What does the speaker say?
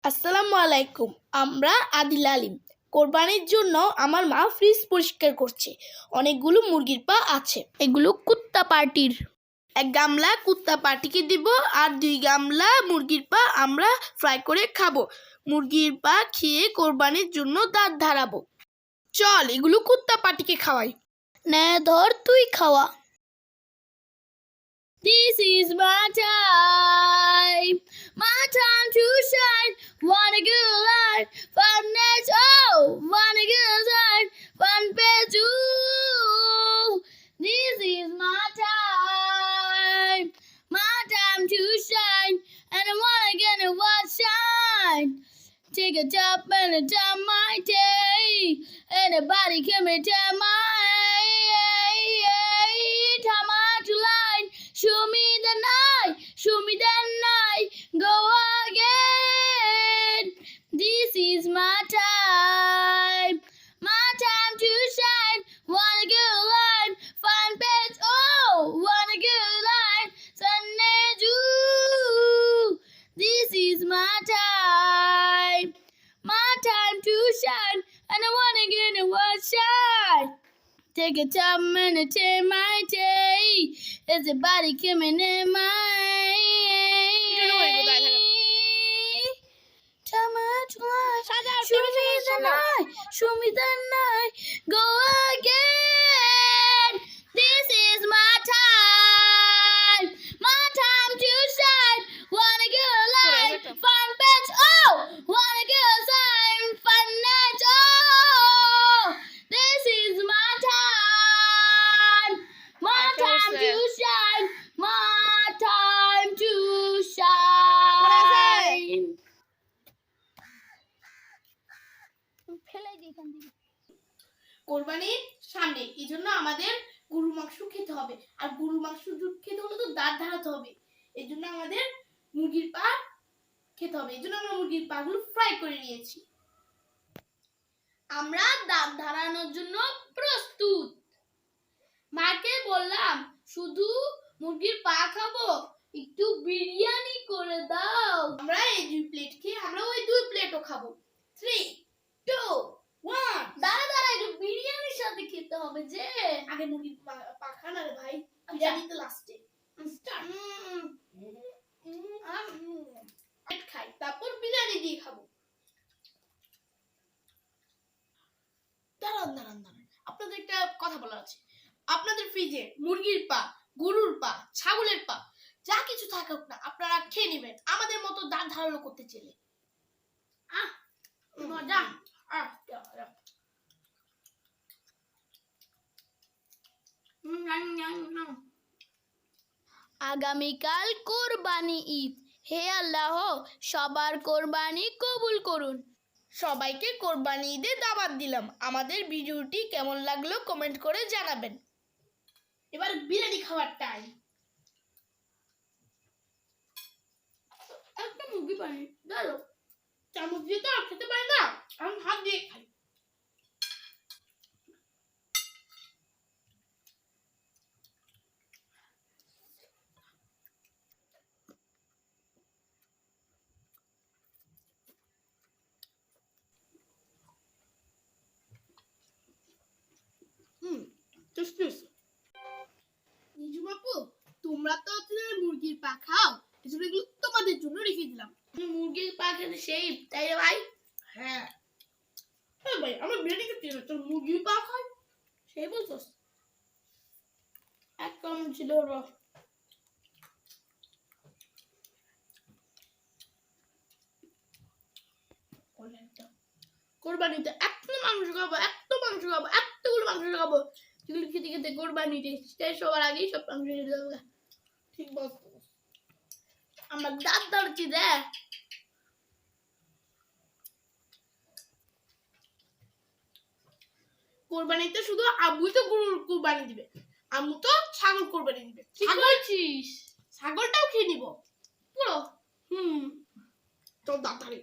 আসসালামু আলাইকুম। আমরা আদিল আলিম। কোরবানির জন্য আমার মা ফ্রিজ পরিষ্কার করছে। অনেকগুলো মুরগির পা আছে। এগুলো কুত্তা পার্টির। 1 গামলা কুত্তা পার্টিকে দিব আর 2 গামলা মুরগির পা আমরা ফ্রাই করে খাবো। মুরগির পা খেয়ে কোরবানির জন্য দাঁত ধারাবো। চল এগুলো কুত্তা পার্টিকে খাওয়াই। নে ধর তুই খাওয়া। This is my time to shine. Wanna go light, fun night, oh, wanna go light, fun page, ooh. This is my time to shine, and I wanna get a what shine. Take a top and a time my day, anybody come and tell my show me the night, go again. This is my time to shine. Wanna go light, fun page, oh, wanna go light, Sunday June. This is my time to shine, and I wanna get a what shine. Take a time and take my day. Everybody coming in my time to life. Show me the night, go again. This is my time to shine. Wanna go light, fun page, oh, wanna go shine, fun night, oh. This is my time to shine, my time to shine. কোরবানির সামনে এই জন্য আমাদের গরুর মাংস খেতে হবে, আর গরুর মাংস খেতে হলে তো দাঁত ধারাতে হবে। এই জন্য আমাদের মুরগির পা খেতে হবে। এই জন্য আমরা মুরগির পা গুলো ফ্রাই করে নিয়েছি। আমরা দাঁত ধারানোর জন্য প্রস্তুত। মাকে বললাম শুধু মুরগির পা খাবো, একটু বিরিয়ানি করে দাও। আমরা এই 2 প্লেট খেয়ে আমরা ওই 2 প্লেটও খাবো। 3, 2, 1। দাঁড়া একটু বিরিয়ানির সাথে খেতে হবে যে। আগে মুরগির পা খা না রে ভাই, বিরিয়ানি তো লাস্টে। খাই তারপর বিরিয়ানি দিয়ে খাবো। দাঁড়ান আপনাদের একটা কথা বলার আছে। আপনাদের ফ্রিজে মুরগির পা, গরুর পা, ছাগলের পা যা কিছু থাকুক না আপনারা খেয়ে নেবেন, আমাদের মতো দাঁত ধারালো করতে চাইলে। মজা। আগামীকাল কোরবানি ঈদ। হে আল্লাহ সবার কোরবানি কবুল করুন। সবাইকে কোরবানি ঈদে দাওয়াত দিলাম। আমাদের ভিডিওটি কেমন লাগলো কমেন্ট করে জানাবেন। এবার বিরিয়ানি খাওয়ার টাইম। একটা মুরগি পানি দাও, চামচ দিয়ে তো আর খেতে পারি না, আমি হাত দিয়ে খাই। নিজুম আপু, তোমরা তো মুরগির পা খাও, এজন্য এগুলো তোমাদের জন্য রেখে দিলাম। মুরগির পা খেতে সেই তাই রে ভাই? হ্যাঁ ভাই, আমরা বিরিয়ানি খেতে না, তোর মুরগির পা খাই সেই বলছস। এক কেমন ছিল রস। কোরবানিতে এতগুলো মাংস খাবো, এতগুলো মাংস খাবো, যেগুলো খেতে খেতে কোরবানিতে সবার আগেই সব মাংস খেতে যাবে। ঠিক বলছো, আমার দাঁত ধরছি দেখ। কোরবানিতে শুধু আব্বুই তো গরুর কোরবানি দিবে, আম্মু তো ছাগল কোরবানি দিবে। ছাগলটাও খেয়ে নিব পুরো। তোর দাঁত ধরে।